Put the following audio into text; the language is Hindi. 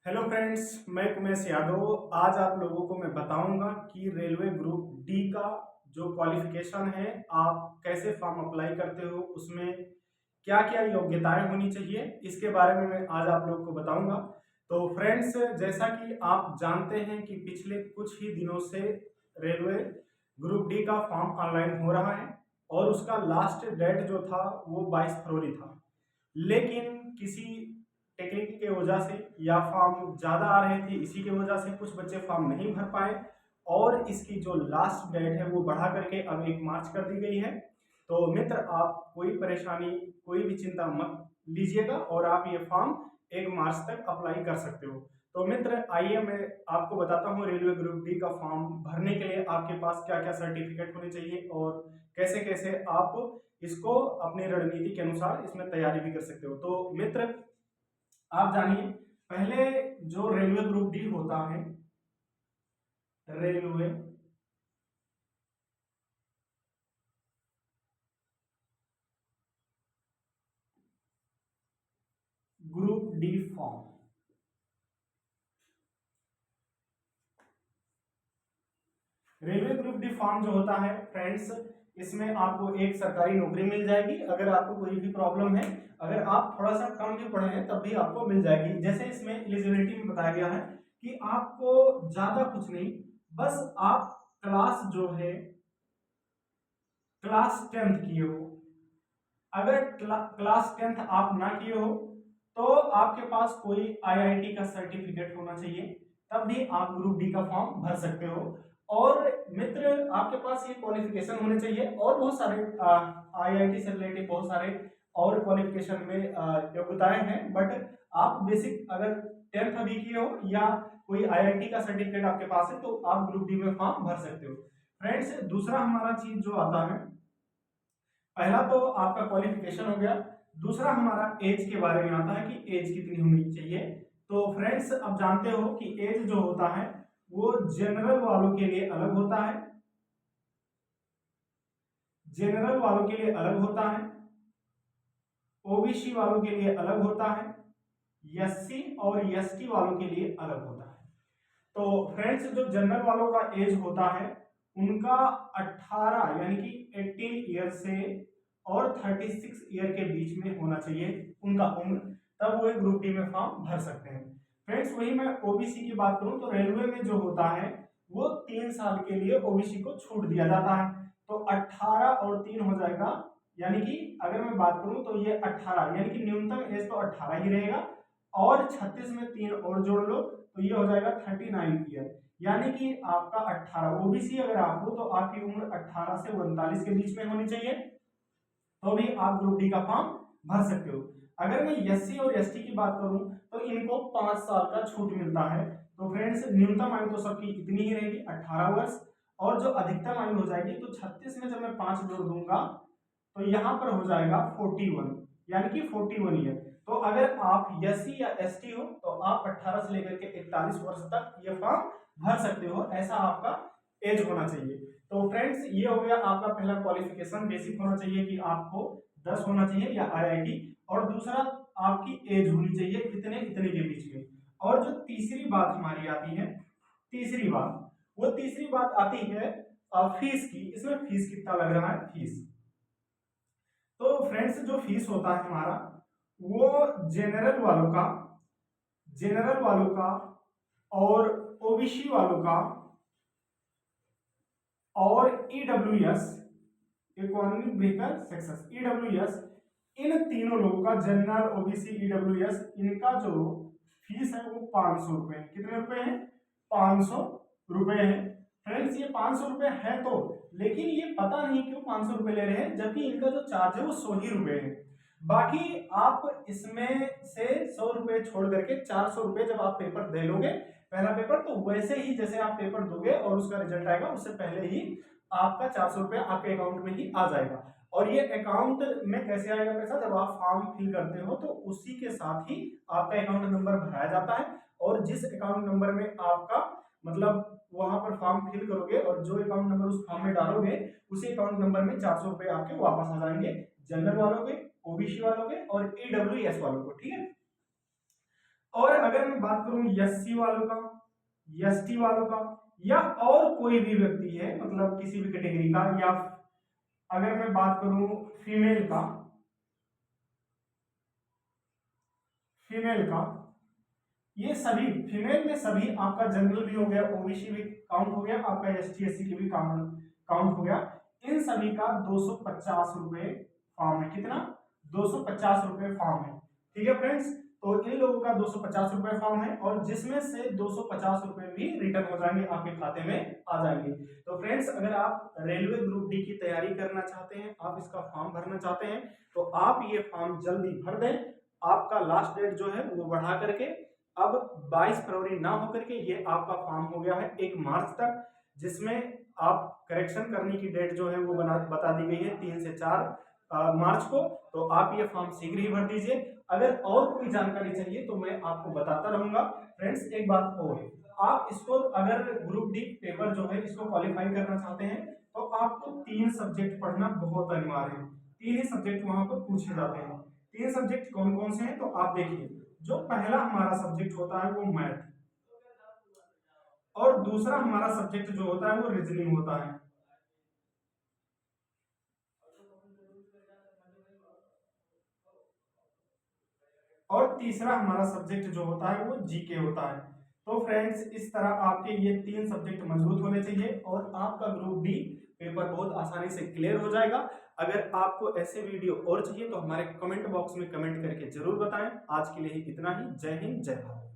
हेलो फ्रेंड्स, मैं उमेश यादव। आज आप लोगों को मैं बताऊंगा कि रेलवे ग्रुप डी का जो क्वालिफिकेशन है, आप कैसे फॉर्म अप्लाई करते हो, उसमें क्या क्या योग्यताएं होनी चाहिए, इसके बारे में मैं आज आप लोगों को बताऊंगा। तो फ्रेंड्स, जैसा कि आप जानते हैं कि पिछले कुछ ही दिनों से रेलवे ग्रुप डी का फॉर्म ऑनलाइन हो रहा है और उसका लास्ट डेट जो था वो 22 फरवरी था। लेकिन किसी टेक्निक के वजह से या फॉर्म ज़्यादा आ रहे थे, इसी की वजह से कुछ बच्चे फॉर्म नहीं भर पाए और इसकी जो लास्ट डेट है वो बढ़ा करके अब 1 मार्च कर दी गई है। तो मित्र, आप कोई परेशानी, कोई भी चिंता मत लीजिएगा और आप ये फॉर्म 1 मार्च तक अप्लाई कर सकते हो। तो मित्र, आइए मैं आपको बताता हूँ रेलवे ग्रुप डी का फॉर्म भरने के लिए आपके पास क्या क्या सर्टिफिकेट होने चाहिए और कैसे कैसे आप इसको अपनी रणनीति के अनुसार इसमें तैयारी भी कर सकते हो। तो मित्र, आप जानिए, पहले जो रेलवे ग्रुप डी होता है, railway group D form, railway group D form जो होता है फ्रेंड्स, इसमें आपको एक सरकारी नौकरी मिल जाएगी। अगर आपको कोई भी प्रॉब्लम है, अगर आप थोड़ा सा कम भी पढ़े हैं तब भी आपको मिल जाएगी। जैसे इसमें एलिजिबिलिटी में बताया गया है कि आपको ज्यादा कुछ नहीं, बस आप क्लास जो है क्लास 10th किए हो। अगर क्लास 10th आप ना किए हो तो आपके पास कोई आईआईटी का सर्टिफिकेट होना चाहिए, तब भी आप ग्रुप डी का फॉर्म भर सकते हो। और मित्र, आपके पास ये क्वालिफिकेशन होने चाहिए और बहुत सारे आईआईटी से रिलेटेड बहुत सारे और क्वालिफिकेशन में योग्यताएं हैं, बट आप बेसिक अगर 10th अभी किए हो या कोई आईआईटी का सर्टिफिकेट आपके पास है तो आप ग्रुप डी में फॉर्म भर सकते हो। फ्रेंड्स, दूसरा हमारा चीज जो आता है, पहला तो आपका क्वालिफिकेशन हो गया, दूसरा हमारा एज के बारे में आता है कि एज कितनी होनी चाहिए। तो फ्रेंड्स, अब जानते हो कि एज जो होता है वो जनरल वालों के लिए अलग होता है, जनरल वालों के लिए अलग होता है, ओबीसी वालों के लिए अलग होता है, एससी और एसटी वालों के लिए अलग होता है। तो फ्रेंड्स, जो जनरल वालों का एज होता है उनका 18 यानी कि 18 ईयर से और 36 ईयर के बीच में होना चाहिए उनका उम्र, तब वो ग्रुप डी में फॉर्म भर सकते हैं। फ्रेंड्स, वही मैं ओबीसी की बात करूं तो रेलवे में जो होता है वो 3 साल के लिए ओबीसी को छूट दिया जाता है। तो 18 और 3 हो जाएगा, यानी कि अगर मैं बात करूं तो ये 18, यानी कि न्यूनतम एज तो 18 ही रहेगा और 36 में 3 और जोड़ लो तो ये हो जाएगा 39 ईयर। यानी कि आपका 18 ओबीसी अगर आप हो तो आपकी उम्र 18 से 39 के बीच में होनी चाहिए, तो भी आप ग्रुप डी का फॉर्म भर सकते हो। अगर मैं एससी और एसटी की बात करूं तो इनको 5 साल का छूट मिलता है। तो फ्रेंड्स, न्यूनतम आयु तो सबकी इतनी ही रहेगी 18 वर्ष, और जो अधिकतम आयु हो जाएगी तो 36 में जब मैं 5 जोड़ दूंगा तो यहां पर हो जाएगा 41, यानी कि 41 ईयर। तो अगर आप एससी या एसटी हो तो आप 18 से लेकर के 41 वर्ष तक ये फॉर्म भर सकते हो, ऐसा आपका एज होना चाहिए। तो फ्रेंड्स, ये हो गया आपका पहला क्वालिफिकेशन, बेसिक होना चाहिए कि आपको 10 होना चाहिए या आईआईटी, और दूसरा आपकी एज होनी चाहिए इतने इतने के बीच में। और जो तीसरी बात हमारी आती है, तीसरी बात, वो तीसरी बात आती है फीस की। इसमें फीस कितना लग रहा है, फीस। तो फ्रेंड्स, जो फीस होता है हमारा वो जनरल वालों का, जनरल वालों का और ओबीसी वालों का और EWS, economic vehicle section, EWS, इन तीनों लोगों का, जनरल ओबीसी ईडब्ल्यूएस, इनका जो फीस है वो 500 रुपए है। कितने रुपए हैं, 500 रुपए है। फ्रेंड्स, ये 500 रुपए है तो, लेकिन ये पता नहीं क्यों 500 रुपए ले रहे हैं, जबकि इनका जो चार्ज है वो 100 ही रुपए है। बाकी आप इसमें से 100 रुपए छोड़ करके 400 रुपए जब आप पेपर दे लोगे पहला पेपर, तो वैसे ही जैसे आप पेपर दोगे और उसका रिजल्ट आएगा उससे पहले ही आपका 400 रुपया आपके अकाउंट में ही आ जाएगा। और ये अकाउंट में कैसे आएगा पैसा, जब आप फॉर्म फिल करते हो तो उसी के साथ ही आपका अकाउंट नंबर भराया जाता है, और जिस अकाउंट नंबर में आपका मतलब वहां पर फॉर्म फिल करोगे और जो अकाउंट नंबर उस फॉर्म में डालोगे उसी अकाउंट नंबर में 400 रुपए आपके वापस आ जाएंगे, जनरल वालों के, ओबीसी वालों के और ईडब्ल्यूएस वालों को। ठीक है। और अगर मैं बात करूं एससी वालों का, एसटी वालों का, या और कोई भी व्यक्ति है मतलब किसी भी कैटेगरी का, या अगर मैं बात करूं फीमेल का, फीमेल का, ये सभी फीमेल में सभी आपका जनरल भी हो गया, ओबीसी भी काउंट हो गया, आपका एसटी एससी की भी काउंट हो गया, इन सभी का 250 रुपए फॉर्म है। कितना? 250 रुपए फॉर्म है। ठीक है फ्रेंड्स, तो इन लोगों का 250 रुपए फॉर्म है और जिसमें से 250 रुपए भी रिटर्न हो जाएंगे, आपके खाते में आ जाएंगे। तो फ्रेंड्स, अगर आप रेलवे ग्रुप डी की तैयारी करना चाहते हैं, आप इसका फॉर्म भरना चाहते हैं, तो आप ये फॉर्म जल्दी भर दें। आपका लास्ट डेट जो है वो बढ़ा करके अब 22 फरवरी ना होकर के ये आपका फॉर्म हो गया है 1 मार्च तक, जिसमें आप करेक्शन करने की डेट जो है वो बता दी गई है 3 से 4 मार्च को। तो आप ये फॉर्म शीघ्र ही भर दीजिए। अगर और कोई जानकारी चाहिए तो मैं आपको बताता रहूंगा। फ्रेंड्स, एक बात और, आप इसको अगर ग्रुप डी पेपर जो है इसको क्वालिफाई करना चाहते हैं तो आपको 3 सब्जेक्ट पढ़ना बहुत अनिवार्य है। 3 ही सब्जेक्ट वहां पर पूछे जाते हैं। 3 सब्जेक्ट कौन कौन से हैं तो आप देखिए, जो पहला हमारा सब्जेक्ट होता है वो मैथ, और दूसरा हमारा सब्जेक्ट जो होता है वो रीजनिंग होता है, और तीसरा हमारा सब्जेक्ट जो होता है वो जीके होता है। तो फ्रेंड्स, इस तरह आपके ये 3 सब्जेक्ट मजबूत होने चाहिए और आपका ग्रुप डी पेपर बहुत आसानी से क्लियर हो जाएगा। अगर आपको ऐसे वीडियो और चाहिए तो हमारे कमेंट बॉक्स में कमेंट करके जरूर बताएं। आज के लिए इतना ही। जय हिंद, जय भारत।